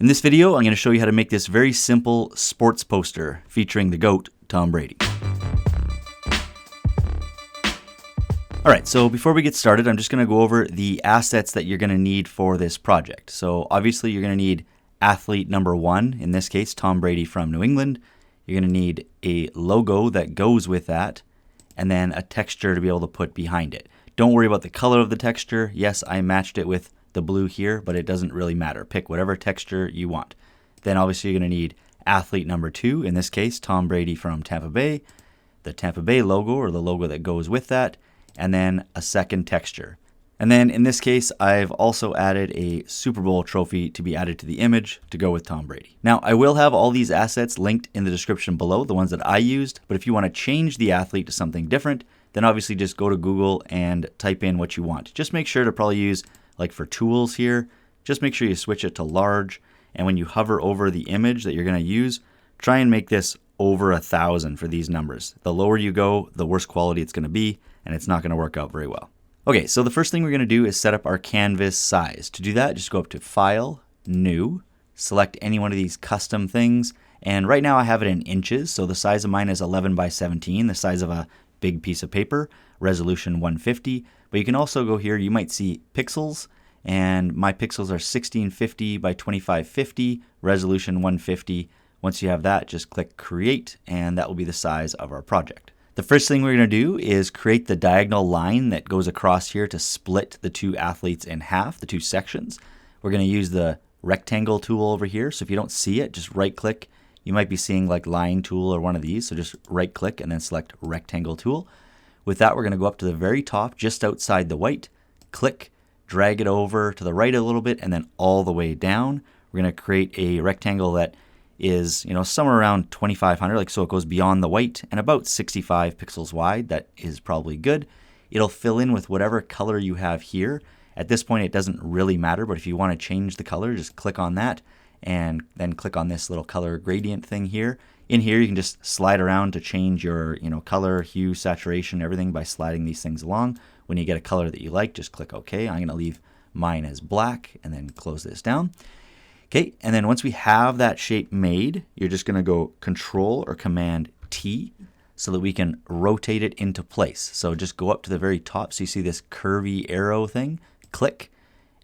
In this video, I'm going to show you how to make this very simple sports poster featuring the GOAT, Tom Brady. Alright, so before we get started, I'm just going to go over the assets that you're going to need for this project. So obviously you're going to need athlete number 1, in this case, Tom Brady from New England. You're going to need a logo that goes with that, and then a texture to be able to put behind it. Don't worry about the color of the texture. Yes, I matched it with the blue here, but it doesn't really matter. Pick whatever texture you want. Then obviously you're going to need athlete number 2, in this case, Tom Brady from Tampa Bay, the Tampa Bay logo or the logo that goes with that, and then a second texture. And then in this case, I've also added a Super Bowl trophy to be added to the image to go with Tom Brady. Now, I will have all these assets linked in the description below, the ones that I used, but if you want to change the athlete to something different, then obviously just go to Google and type in what you want. Just make sure to probably use, like for tools here, just make sure you switch it to large, and when you hover over the image that you're going to use, try and make this over 1,000 for these numbers. The lower you go, the worse quality it's going to be, and it's not going to work out very well. Okay, so the first thing we're going to do is set up our canvas size. To do that, just go up to File, New, select any one of these custom things, and right now I have it in inches, so the size of mine is 11 by 17, the size of a big piece of paper, resolution 150, but you can also go here, you might see pixels, and my pixels are 1650 by 2550, resolution 150. Once you have that, just click Create, and that will be the size of our project. The first thing we're going to do is create the diagonal line that goes across here to split the two athletes in half, the two sections. We're going to use the rectangle tool over here, so if you don't see it, just right click. You might be seeing like line tool or one of these, so just right click and then select rectangle tool. With that, we're going to go up to the very top, just outside the white, click, drag it over to the right a little bit, and then all the way down. We're going to create a rectangle that is, somewhere around 2500, so it goes beyond the white and about 65 pixels wide. That is probably good. It'll fill in with whatever color you have here. At this point, it doesn't really matter, but if you want to change the color, just click on that and then click on this little color gradient thing here. In here, you can just slide around to change your, color, hue, saturation, everything by sliding these things along. When you get a color that you like, just click OK. I'm going to leave mine as black and then close this down. Okay, and then once we have that shape made, you're just going to go Control or Command T so that we can rotate it into place. So just go up to the very top so you see this curvy arrow thing, click,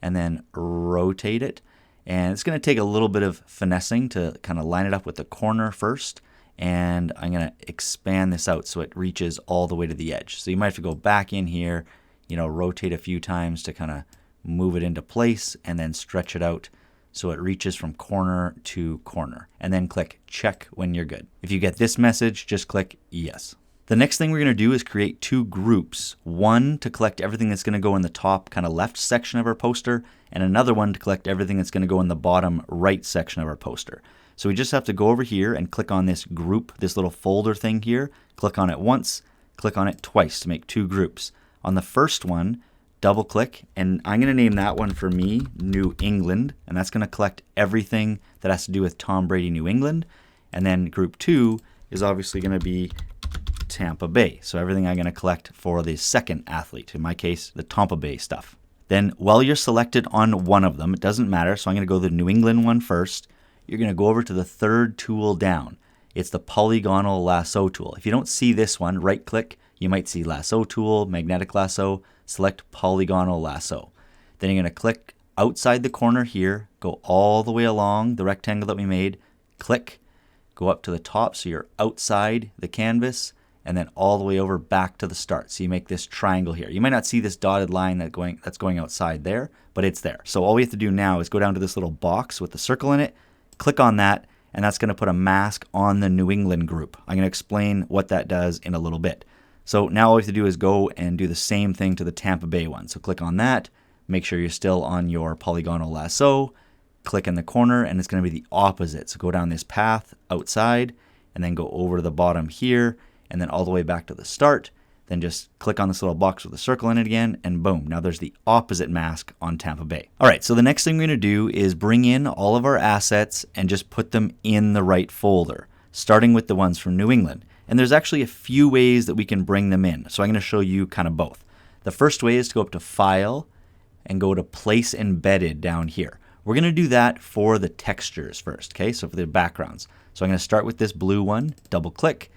and then rotate it. And it's going to take a little bit of finessing to kind of line it up with the corner first. And I'm going to expand this out so it reaches all the way to the edge. So you might have to go back in here, rotate a few times to kind of move it into place and then stretch it out so it reaches from corner to corner. And then click Check when you're good. If you get this message, just click Yes. The next thing we're going to do is create two groups. One to collect everything that's going to go in the top kind of left section of our poster, and another one to collect everything that's going to go in the bottom right section of our poster. So we just have to go over here and click on this group, this little folder thing here. Click on it once, click on it twice to make two groups. On the first one, double click, and I'm going to name that one for me New England, and that's going to collect everything that has to do with Tom Brady New England. And then group 2 is obviously going to be Tampa Bay. So everything I'm going to collect for the second athlete, in my case, the Tampa Bay stuff. Then while you're selected on one of them, it doesn't matter, so I'm going to go the New England one first. You're going to go over to the third tool down. It's the polygonal lasso tool. If you don't see this one, right click. You might see lasso tool, magnetic lasso, select polygonal lasso. Then you're going to click outside the corner here, go all the way along the rectangle that we made, click, go up to the top so you're outside the canvas, and then all the way over back to the start. So you make this triangle here. You might not see this dotted line that's going outside there, but it's there. So all we have to do now is go down to this little box with the circle in it, click on that, and that's going to put a mask on the New England group. I'm going to explain what that does in a little bit. So now all we have to do is go and do the same thing to the Tampa Bay one. So click on that, make sure you're still on your polygonal lasso, click in the corner, and it's going to be the opposite. So go down this path outside, and then go over to the bottom here, and then all the way back to the start. Then just click on this little box with a circle in it again, and boom, now there's the opposite mask on Tampa Bay. All right, so the next thing we're going to do is bring in all of our assets and just put them in the right folder, starting with the ones from New England. And there's actually a few ways that we can bring them in. So I'm going to show you kind of both. The first way is to go up to File and go to Place Embedded down here. We're going to do that for the textures first, okay? So for the backgrounds. So I'm going to start with this blue one, double click.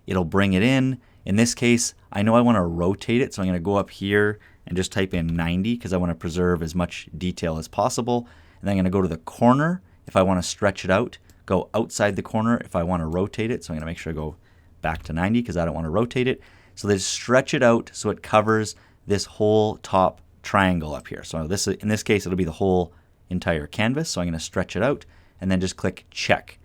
It'll bring it in. In this case, I know I want to rotate it, so I'm going to go up here and just type in 90 because I want to preserve as much detail as possible. And then I'm going to go to the corner if I want to stretch it out, go outside the corner if I want to rotate it. So I'm going to make sure I go back to 90 because I don't want to rotate it. So they stretch it out so it covers this whole top triangle up here. So in this case, it'll be the whole entire canvas. So I'm going to stretch it out and then just click check.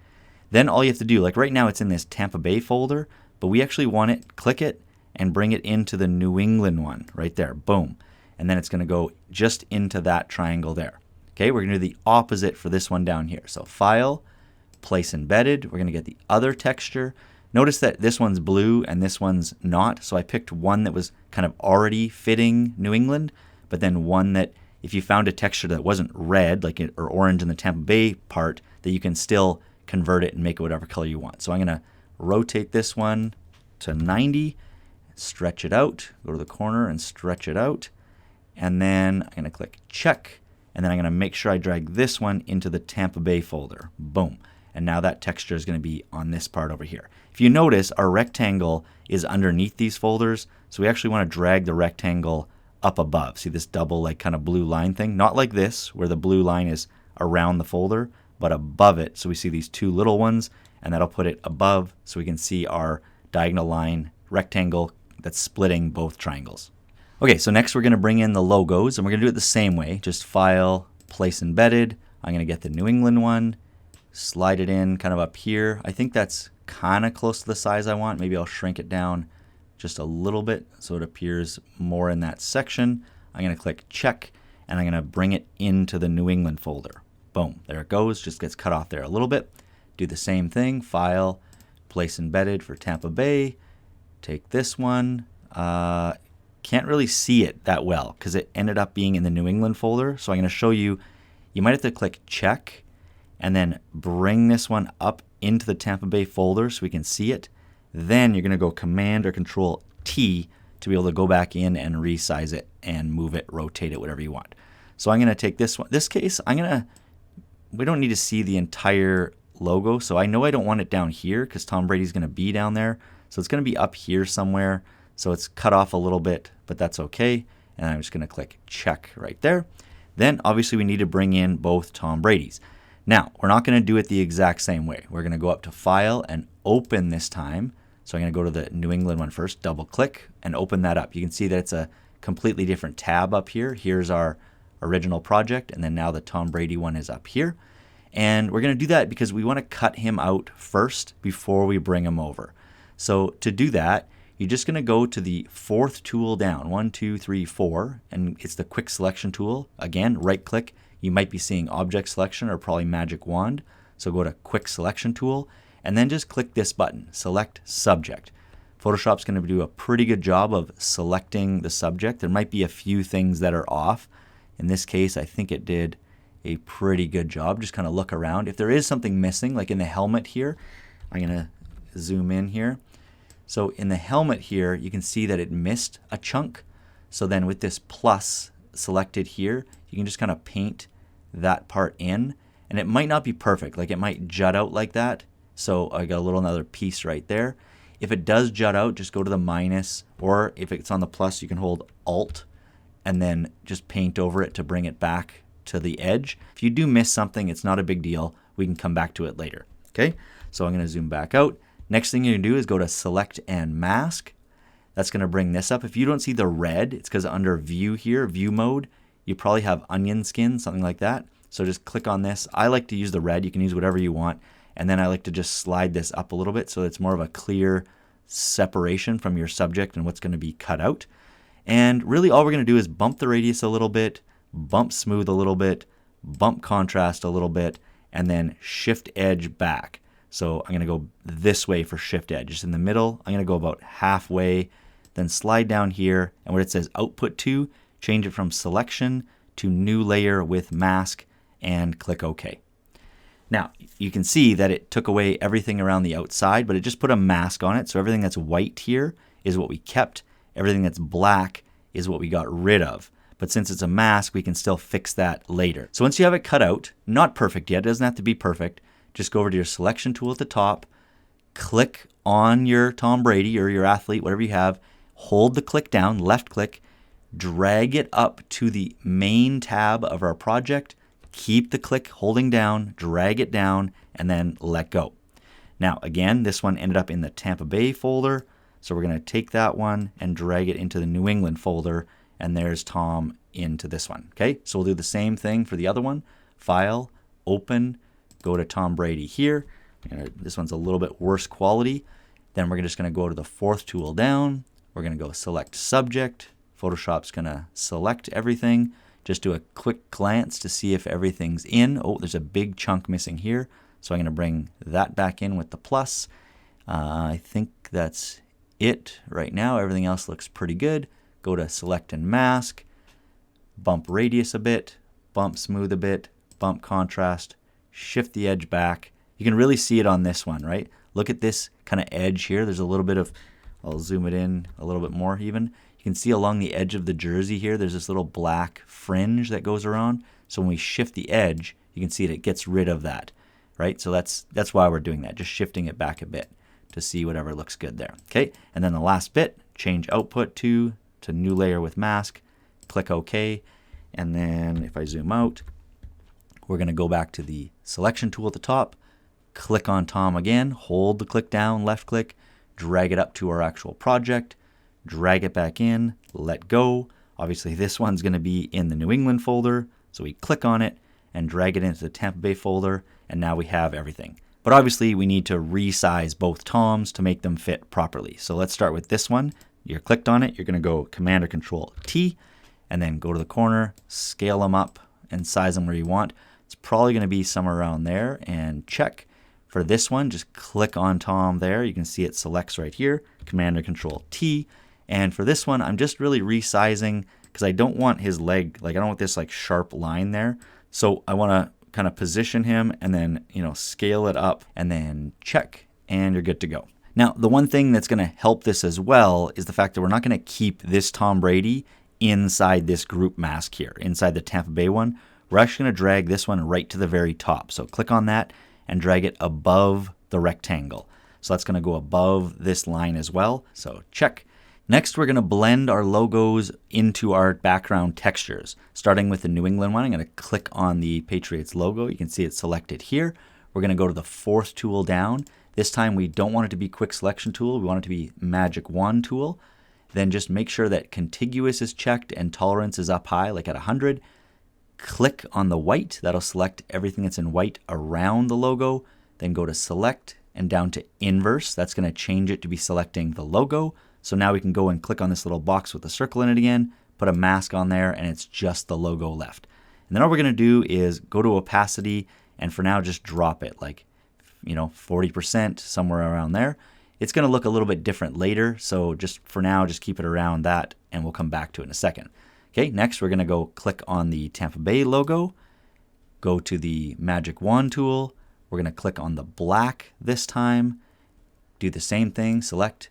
Then all you have to do, like right now it's in this Tampa Bay folder, but we actually want it, click it and bring it into the New England one right there. Boom. And then it's going to go just into that triangle there. Okay, we're going to do the opposite for this one down here. So file, place embedded. We're going to get the other texture. Notice that this one's blue and this one's not. So I picked one that was kind of already fitting New England, but then one that if you found a texture that wasn't red like or orange in the Tampa Bay part, that you can still convert it and make it whatever color you want. So I'm going to rotate this one to 90, stretch it out, go to the corner and stretch it out. And then I'm going to click check. And then I'm going to make sure I drag this one into the Tampa Bay folder. Boom. And now that texture is going to be on this part over here. If you notice, our rectangle is underneath these folders. So we actually want to drag the rectangle up above. See this double like kind of blue line thing? Not like this, where the blue line is around the folder, but above it. So we see these two little ones, and that'll put it above so we can see our diagonal line rectangle that's splitting both triangles. Okay, so next we're going to bring in the logos, and we're going to do it the same way. Just file, place embedded. I'm going to get the New England one, slide it in kind of up here. I think that's kind of close to the size I want. Maybe I'll shrink it down just a little bit so it appears more in that section. I'm going to click check, and I'm going to bring it into the New England folder. Boom, there it goes. Just gets cut off there a little bit. Do the same thing, file, place embedded for Tampa Bay. Take this one. Can't really see it that well because it ended up being in the New England folder. So I'm going to show you, you might have to click check and then bring this one up into the Tampa Bay folder so we can see it. Then you're going to go Command or Control T to be able to go back in and resize it and move it, rotate it, whatever you want. So I'm going to take this one. This case, we don't need to see the entire logo. So I know I don't want it down here because Tom Brady's going to be down there. So it's going to be up here somewhere. So it's cut off a little bit, but that's okay. And I'm just going to click check right there. Then obviously we need to bring in both Tom Brady's. Now, we're not going to do it the exact same way. We're going to go up to File and Open this time. So I'm going to go to the New England one first, double click and open that up. You can see that it's a completely different tab up here. Here's our original project, and then now the Tom Brady one is up here. And we're going to do that because we want to cut him out first before we bring him over. So to do that, you're just going to go to the fourth tool down, 1, 2, 3, 4, and it's the quick selection tool. Again, right click. You might be seeing object selection or probably magic wand. So go to quick selection tool and then just click this button, select subject. Photoshop's going to do a pretty good job of selecting the subject. There might be a few things that are off. In this case, I think it did a pretty good job. Just kind of look around. If there is something missing, like in the helmet here, I'm going to zoom in here. So in the helmet here, you can see that it missed a chunk. So then with this plus selected here, you can just kind of paint that part in. And it might not be perfect. Like it might jut out like that. So I got another piece right there. If it does jut out, just go to the minus, or if it's on the plus, you can hold Alt and then just paint over it to bring it back to the edge. If you do miss something, it's not a big deal. We can come back to it later. Okay, so I'm going to zoom back out. Next thing you're going to do is go to Select and Mask. That's going to bring this up. If you don't see the red, it's because under View here, View Mode, you probably have onion skin, something like that. So just click on this. I like to use the red. You can use whatever you want. And then I like to just slide this up a little bit so it's more of a clear separation from your subject and what's going to be cut out. And really all we're going to do is bump the radius a little bit, bump smooth a little bit, bump contrast a little bit, and then shift edge back. So I'm going to go this way for shift edge. Just in the middle, I'm going to go about halfway, then slide down here, and where it says output to, change it from selection to new layer with mask, and click OK. Now, you can see that it took away everything around the outside, but it just put a mask on it. So everything that's white here is what we kept. Everything that's black is what we got rid of. but since it's a mask, we can still fix that later. So once you have it cut out, not perfect yet, it doesn't have to be perfect, just go over to your selection tool at the top, click on your Tom Brady or your athlete, whatever you have, hold the click down, left click, drag it up to the main tab of our project, keep the click holding down, drag it down, and then let go. Now, again, this one ended up in the Tampa Bay folder, so we're going to take that one and drag it into the New England folder, and there's Tom into this one. Okay, so we'll do the same thing for the other one. File, open, go to Tom Brady here. This one's a little bit worse quality. Then we're just going to go to the fourth tool down. We're going to go select subject. Photoshop's going to select everything. Just do a quick glance to see if everything's in. Oh, there's a big chunk missing here. So I'm going to bring that back in with the plus. I think that's it right now. Everything else looks pretty good. Go to select and mask. Bump radius a bit. Bump smooth a bit. Bump contrast. Shift the edge back. You can really see it on this one, right? Look at this kind of edge here. There's a little bit of, I'll zoom it in a little bit more even. You can see along the edge of the jersey here, there's this little black fringe that goes around. So when we shift the edge, you can see it gets rid of that, right? So that's why we're doing that, just shifting it back a bit to see whatever looks good there. Okay, and then the last bit, change output to new layer with mask, click OK, and then if I zoom out, we're going to go back to the selection tool at the top, click on Tom again, hold the click down, left click, drag it up to our actual project, drag it back in, let go. Obviously this one's going to be in the New England folder, so we click on it and drag it into the Tampa Bay folder, and now we have everything. But obviously we need to resize both Toms to make them fit properly. So let's start with this one. You're clicked on it, you're going to go Command or Control T, and then go to the corner, scale them up and size them where you want. It's probably going to be somewhere around there, and check. For this one, just click on Tom there. You can see it selects right here, Command or Control T. And for this one, I'm just really resizing because I don't want his leg, I don't want this sharp line there. So I want to kind of position him and then, scale it up and then check, and you're good to go. Now, the one thing that's going to help this as well is the fact that we're not going to keep this Tom Brady inside this group mask here, inside the Tampa Bay one. We're actually going to drag this one right to the very top. So click on that and drag it above the rectangle. So that's going to go above this line as well. So check. Next, we're going to blend our logos into our background textures. Starting with the New England one, I'm going to click on the Patriots logo. You can see it selected here. We're going to go to the fourth tool down. This time we don't want it to be quick selection tool. We want it to be magic wand tool. Then just make sure that contiguous is checked and tolerance is up high, like at 100. Click on the white. That'll select everything that's in white around the logo. Then go to select and down to inverse. That's going to change it to be selecting the logo. So now we can go and click on this little box with a circle in it again, put a mask on there, and it's just the logo left. And then all we're going to do is go to opacity, and for now just drop it 40%, somewhere around there. It's going to look a little bit different later, so just for now, just keep it around that, and we'll come back to it in a second. Okay, next we're going to go click on the Tampa Bay logo, go to the magic wand tool. We're going to click on the black this time, do the same thing, select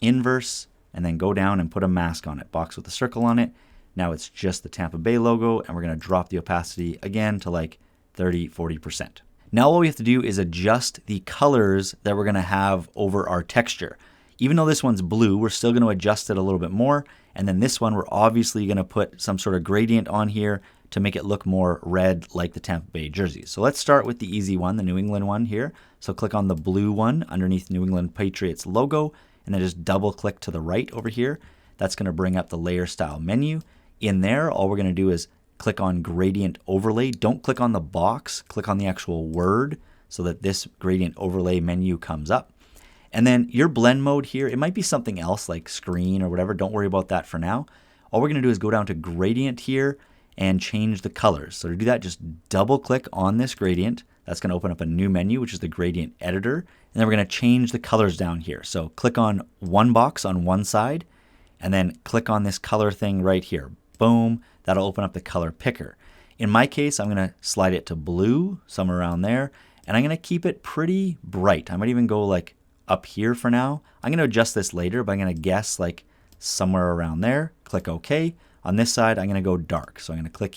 inverse, and then go down and put a mask on it, box with a circle on it. Now it's just the Tampa Bay logo, and we're going to drop the opacity again to 30, 40%. Now all we have to do is adjust the colors that we're going to have over our texture. Even though this one's blue, we're still going to adjust it a little bit more. And then this one, we're obviously going to put some sort of gradient on here to make it look more red like the Tampa Bay jersey. So let's start with the easy one, the New England one here. So click on the blue one underneath New England Patriots logo, and then just double click to the right over here. That's going to bring up the layer style menu. In there, all we're going to do is click on gradient overlay. Don't click on the box, click on the actual word so that this gradient overlay menu comes up. And then your blend mode here, it might be something else like screen or whatever. Don't worry about that for now. All we're going to do is go down to gradient here and change the colors. So to do that, just double click on this gradient. That's going to open up a new menu, which is the gradient editor. And then we're going to change the colors down here. So click on one box on one side, and then click on this color thing right here. Boom, that'll open up the color picker. In my case, I'm going to slide it to blue, somewhere around there, and I'm going to keep it pretty bright. I might even go up here for now. I'm going to adjust this later, but I'm going to guess somewhere around there. Click OK. On this side, I'm going to go dark. So I'm going to click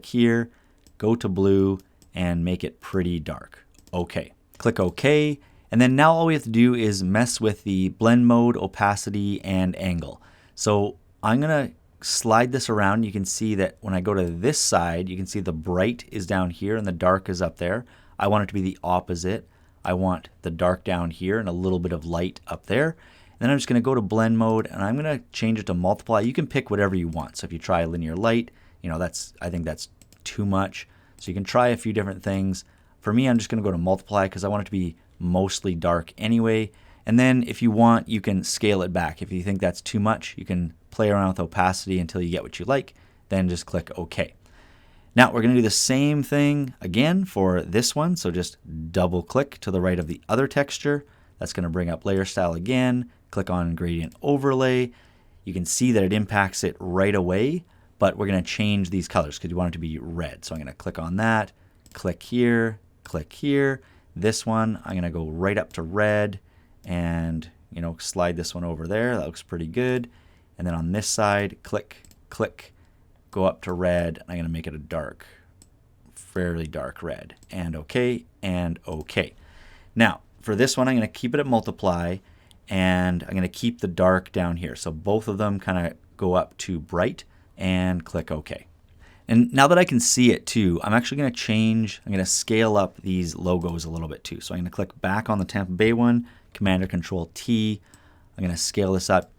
here, go to blue, and make it pretty dark. Okay. Click OK. And then now all we have to do is mess with the blend mode, opacity, and angle. So I'm going to slide this around. You can see that when I go to this side, you can see the bright is down here and the dark is up there. I want it to be the opposite. I want the dark down here and a little bit of light up there. And then I'm just going to go to blend mode and I'm going to change it to multiply. You can pick whatever you want. So if you try linear light, I think that's too much. So you can try a few different things. For me, I'm just going to go to multiply because I want it to be mostly dark anyway. And then if you want, you can scale it back. If you think that's too much, you can play around with opacity until you get what you like. Then just click OK. Now we're going to do the same thing again for this one. So just double click to the right of the other texture. That's going to bring up layer style again. Click on gradient overlay. You can see that it impacts it right away, but we're going to change these colors because you want it to be red. So I'm going to click on that, click here, click here. This one, I'm going to go right up to red and, slide this one over there. That looks pretty good. And then on this side, click, click, go up to red. I'm going to make it a dark, fairly dark red. And OK, and OK. Now, for this one, I'm going to keep it at multiply, and I'm going to keep the dark down here. So both of them kind of go up to bright, and click OK. And now that I can see it too, I'm actually going to scale up these logos a little bit too. So I'm going to click back on the Tampa Bay one, Command or Control T. I'm going to scale this up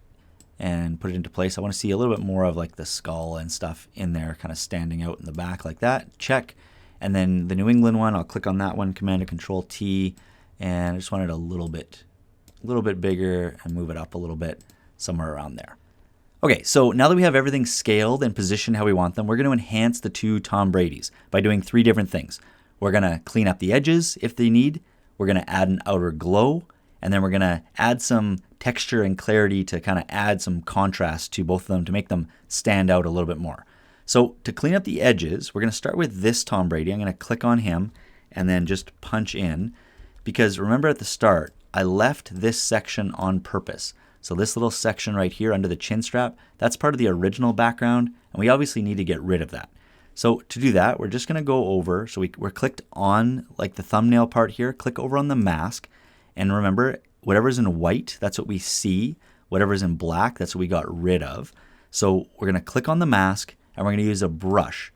and put it into place. I want to see a little bit more of like the skull and stuff in there, kind of standing out in the back like that. Check. And then the New England one, I'll click on that one, Command or Control T, and I just want it a little bit bigger and move it up a little bit, somewhere around there. Okay, so now that we have everything scaled and positioned how we want them, we're going to enhance the two Tom Bradys by doing three different things. We're going to clean up the edges if they need. We're going to add an outer glow. And then we're going to add some texture and clarity to kind of add some contrast to both of them to make them stand out a little bit more. So to clean up the edges, we're going to start with this Tom Brady. I'm going to click on him and then just punch in. Because remember at the start, I left this section on purpose. So this little section right here under the chin strap, that's part of the original background, and we obviously need to get rid of that. So to do that, we're just going to go over, so we're clicked on like the thumbnail part here, click over on the mask, and remember, whatever's in white, that's what we see. Whatever's in black, that's what we got rid of. So we're going to click on the mask, and we're going to use a brush.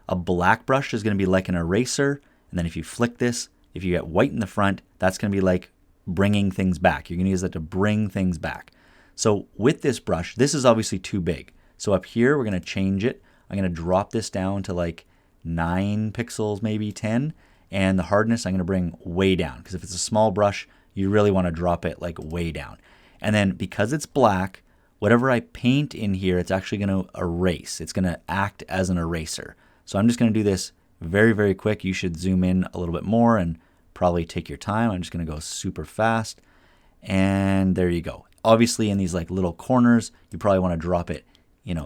A black brush is going to be like an eraser, and then if you flick this, if you get white in the front, that's going to be like bringing things back. You're going to use that to bring things back. So with this brush, this is obviously too big. So up here, we're going to change it. I'm going to drop this down to like 9 pixels, maybe 10. And the hardness, I'm going to bring way down. Because if it's a small brush, you really want to drop it like way down. And then because it's black, whatever I paint in here, it's actually going to erase. It's going to act as an eraser. So I'm just going to do this very, very quick. You should zoom in a little bit more and probably take your time. I'm just going to go super fast. And there you go. Obviously in these like little corners, you probably want to drop it,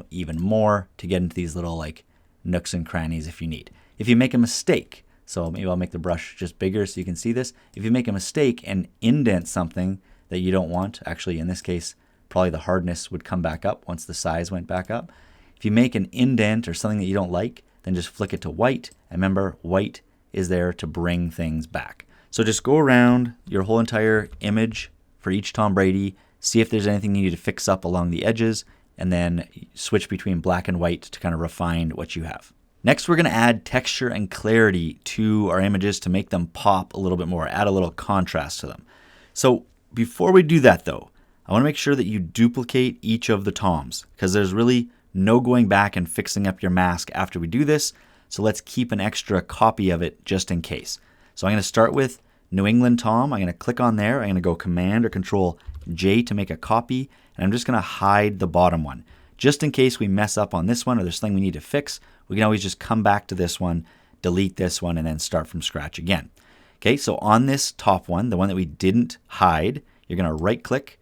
even more to get into these little like nooks and crannies if you need. If you make a mistake, so maybe I'll make the brush just bigger so you can see this. If you make a mistake and indent something that you don't want, actually in this case, probably the hardness would come back up once the size went back up. If you make an indent or something that you don't like, then just flick it to white. And remember, white is there to bring things back. So just go around your whole entire image for each Tom Brady, see if there's anything you need to fix up along the edges, and then switch between black and white to kind of refine what you have. Next, we're going to add texture and clarity to our images to make them pop a little bit more, add a little contrast to them. So before we do that though, I want to make sure that you duplicate each of the Toms because there's really no going back and fixing up your mask after we do this. So let's keep an extra copy of it just in case. So I'm going to start with New England Tom. I'm going to click on there. I'm going to go Command or Control J to make a copy. And I'm just going to hide the bottom one. Just in case we mess up on this one or there's something we need to fix, we can always just come back to this one, delete this one, and then start from scratch again. Okay, so on this top one, the one that we didn't hide, you're going to right click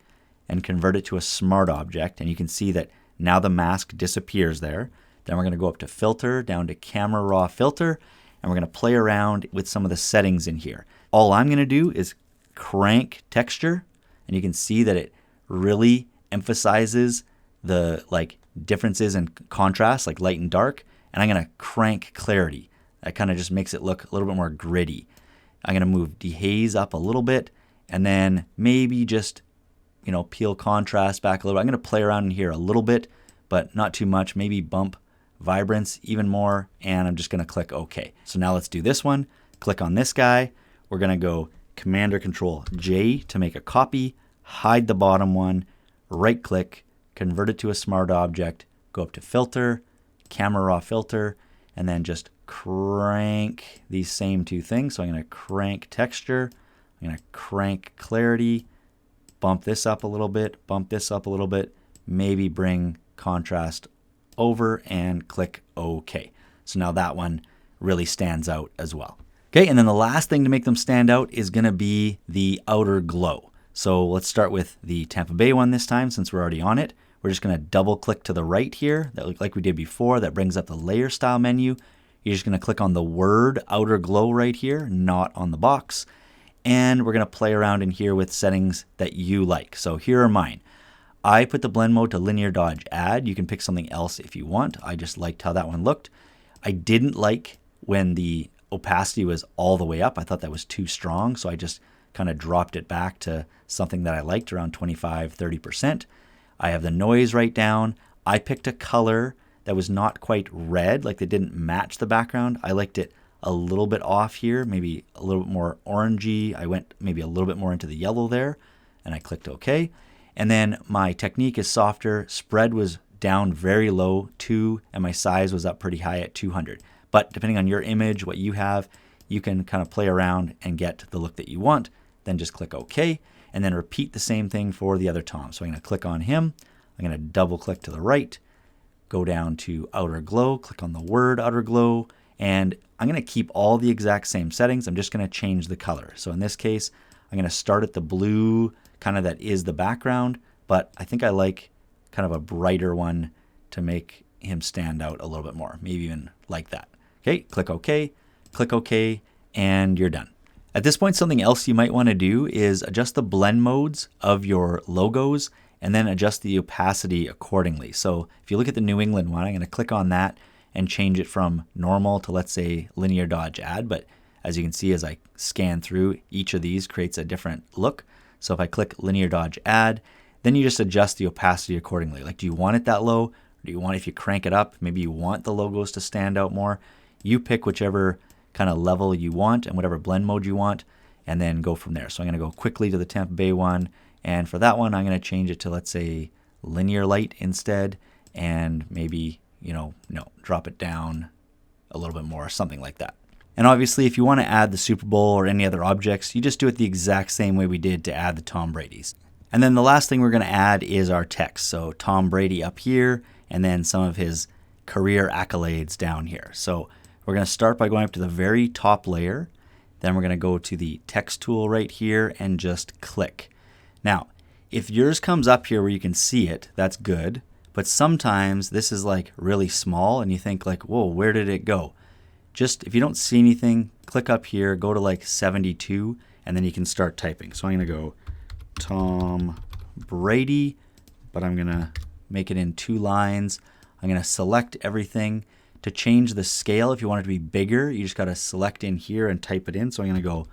and convert it to a smart object. And you can see that now the mask disappears there. Then we're going to go up to Filter, down to Camera Raw Filter, and we're going to play around with some of the settings in here. All I'm going to do is crank texture, and you can see that it really emphasizes the like differences in contrast, like light and dark, and I'm going to crank clarity. That kind of just makes it look a little bit more gritty. I'm going to move dehaze up a little bit, and then maybe just, peel contrast back a little bit. I'm going to play around in here a little bit, but not too much. Maybe bump vibrance even more, and I'm just going to click OK. So now let's do this one. Click on this guy. We're going to go Command or Control J to make a copy, hide the bottom one, right click, convert it to a smart object, go up to Filter, Camera Raw Filter, and then just crank these same two things. So I'm going to crank texture, I'm going to crank clarity, bump this up a little bit, bump this up a little bit, maybe bring contrast over, and click OK. So now that one really stands out as well. Okay, and then the last thing to make them stand out is going to be the outer glow. So let's start with the Tampa Bay one this time since we're already on it. We're just going to double click to the right here, like we did before. That brings up the layer style menu. You're just going to click on the word outer glow right here, not on the box. And we're going to play around in here with settings that you like. So here are mine. I put the blend mode to linear dodge add. You can pick something else if you want. I just liked how that one looked. I didn't like when the opacity was all the way up. I thought that was too strong, so I just kind of dropped it back to something that I liked, around 25-30%. I have the noise right down. I picked a color that was not quite red, like they didn't match the background. I liked it a little bit off here, maybe a little bit more orangey. I went maybe a little bit more into the yellow there, and I clicked OK. And then my technique is softer. Spread was down very low, 2, and my size was up pretty high at 200. But depending on your image, what you have, you can kind of play around and get the look that you want. Then just click OK, and then repeat the same thing for the other Tom. So I'm going to click on him. I'm going to double click to the right, go down to outer glow, click on the word outer glow, and I'm going to keep all the exact same settings. I'm just going to change the color. So in this case, I'm going to start at the blue, kind of that is the background, but I think I like kind of a brighter one to make him stand out a little bit more, maybe even like that. Okay, click OK, and you're done. At this point, something else you might want to do is adjust the blend modes of your logos and then adjust the opacity accordingly. So if you look at the New England one, I'm going to click on that and change it from normal to, let's say, linear dodge add. But as you can see, as I scan through, each of these creates a different look. So if I click linear dodge add, then you just adjust the opacity accordingly. Like, do you want it that low? Or do you want, if you crank it up, maybe you want the logos to stand out more? You pick whichever kind of level you want and whatever blend mode you want, and then go from there. So I'm going to go quickly to the Tampa Bay one, and for that one, I'm going to change it to, let's say, linear light instead, and maybe, drop it down a little bit more, something like that. And obviously, if you want to add the Super Bowl or any other objects, you just do it the exact same way we did to add the Tom Brady's. And then the last thing we're going to add is our text. So Tom Brady up here, and then some of his career accolades down here. So we're going to start by going up to the very top layer. Then we're going to go to the text tool right here and just click. Now, if yours comes up here where you can see it, that's good. But sometimes this is like really small and you think like, whoa, where did it go? Just if you don't see anything, click up here, go to like 72, and then you can start typing. So I'm going to go Tom Brady, but I'm going to make it in 2 lines. I'm going to select everything. To change the scale, if you want it to be bigger, you just got to select in here and type it in. So I'm going to go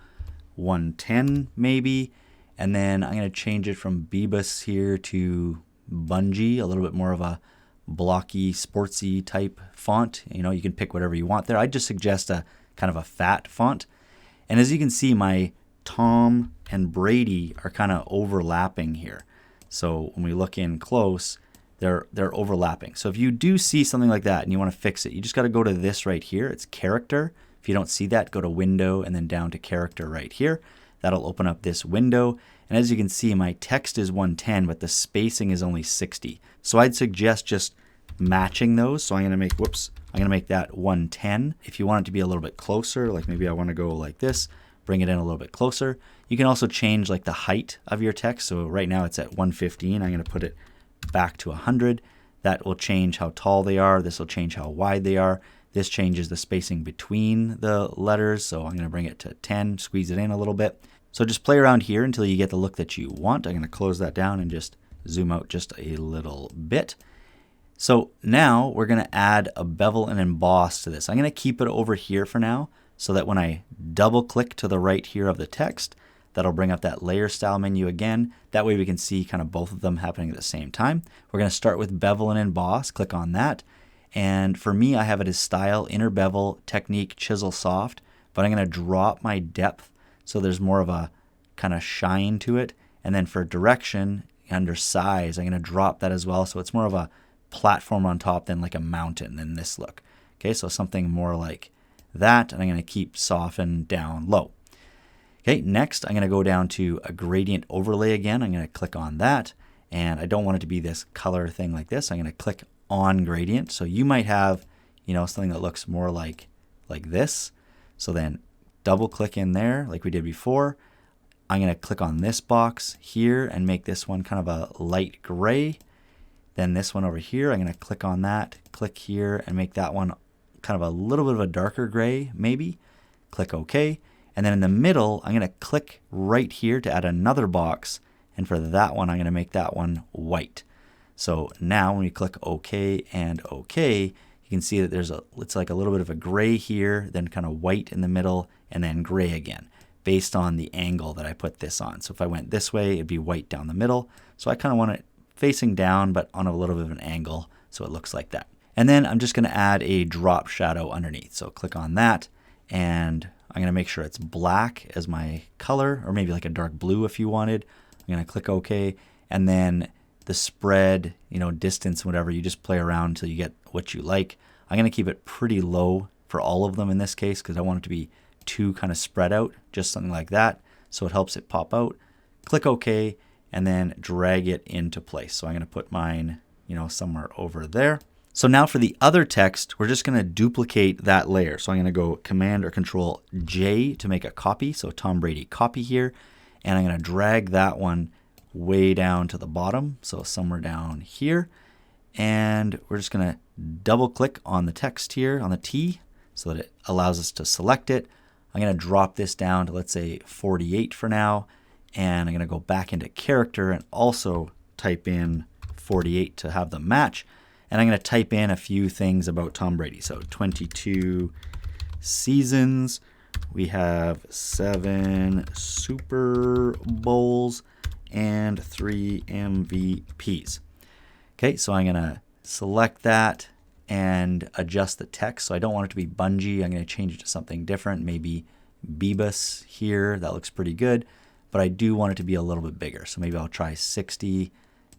110 maybe, and then I'm going to change it from Beebus here to Bungie, a little bit more of a blocky, sportsy type font. You can pick whatever you want there. I just suggest a kind of a fat font. And as you can see, my Tom and Brady are kind of overlapping here. So when we look in close, they're overlapping. So if you do see something like that and you want to fix it, you just got to go to this right here. It's character. If you don't see that, go to window and then down to character right here. That'll open up this window. And as you can see, my text is 110, but the spacing is only 60. So I'd suggest just matching those. So I'm going to make that 110. If you want it to be a little bit closer, like maybe I want to go like this, bring it in a little bit closer. You can also change like the height of your text. So right now it's at 115. I'm going to put it back to 100. That will change how tall they are. This will change how wide they are. This changes the spacing between the letters. So I'm going to bring it to 10, squeeze it in a little bit. So just play around here until you get the look that you want. I'm going to close that down and just zoom out just a little bit. So now we're going to add a bevel and emboss to this. I'm going to keep it over here for now so that when I double click to the right here of the text, that'll bring up that layer style menu again. That way we can see kind of both of them happening at the same time. We're going to start with bevel and emboss. Click on that. And for me, I have it as style, inner bevel, technique, chisel soft. But I'm going to drop my depth so there's more of a kind of shine to it. And then for direction, under size, I'm going to drop that as well. So it's more of a platform on top than like a mountain in this look. Okay, so something more like that, and I'm going to keep soften down low. Okay, next I'm going to go down to a gradient overlay again. I'm going to click on that, and I don't want it to be this color thing like this. I'm going to click on gradient. So you might have, something that looks more like this. So then double click in there like we did before. I'm going to click on this box here and make this one kind of a light gray. Then this one over here, I'm going to click on that, click here, and make that one kind of a little bit of a darker gray, maybe. Click OK. And then in the middle, I'm going to click right here to add another box. And for that one, I'm going to make that one white. So now when we click OK and OK, you can see that it's like a little bit of a gray here, then kind of white in the middle, and then gray again, based on the angle that I put this on. So if I went this way, it'd be white down the middle. So I kind of want it facing down, but on a little bit of an angle, so it looks like that. And then I'm just going to add a drop shadow underneath. So click on that, and I'm going to make sure it's black as my color, or maybe like a dark blue if you wanted. I'm going to click OK, and then the spread, distance, whatever, you just play around until you get what you like. I'm going to keep it pretty low for all of them in this case because I want it to be too kind of spread out, just something like that, so it helps it pop out. Click OK, and then drag it into place. So I'm going to put mine, somewhere over there. So now for the other text, we're just going to duplicate that layer. So I'm going to go Command or Control J to make a copy. So Tom Brady copy here. And I'm going to drag that one way down to the bottom. So somewhere down here. And we're just going to double click on the text here on the T so that it allows us to select it. I'm going to drop this down to, let's say, 48 for now. And I'm going to go back into character and also type in 48 to have them match. And I'm going to type in a few things about Tom Brady. So 22 seasons. We have 7 Super Bowls and 3 MVPs. Okay, so I'm going to select that and adjust the text. So I don't want it to be Bungie. I'm going to change it to something different. Maybe Beebus here. That looks pretty good. But I do want it to be a little bit bigger. So maybe I'll try 60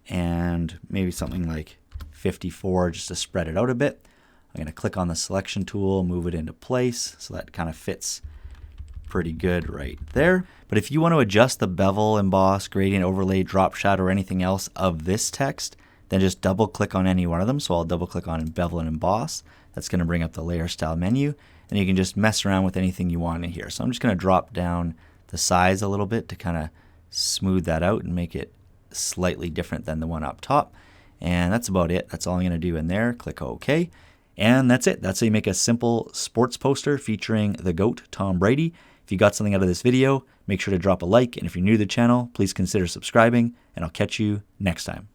and maybe something like 54 just to spread it out a bit. I'm going to click on the selection tool, move it into place so that kind of fits pretty good right there. But if you want to adjust the bevel, emboss, gradient, overlay, drop shadow, or anything else of this text, then just double click on any one of them. So I'll double click on bevel and emboss. That's going to bring up the layer style menu. And you can just mess around with anything you want in here. So I'm just going to drop down the size a little bit to kind of smooth that out and make it slightly different than the one up top. And that's about it. That's all I'm going to do in there. Click OK. And that's it. That's how you make a simple sports poster featuring the GOAT, Tom Brady. If you got something out of this video, make sure to drop a like. And if you're new to the channel, please consider subscribing. And I'll catch you next time.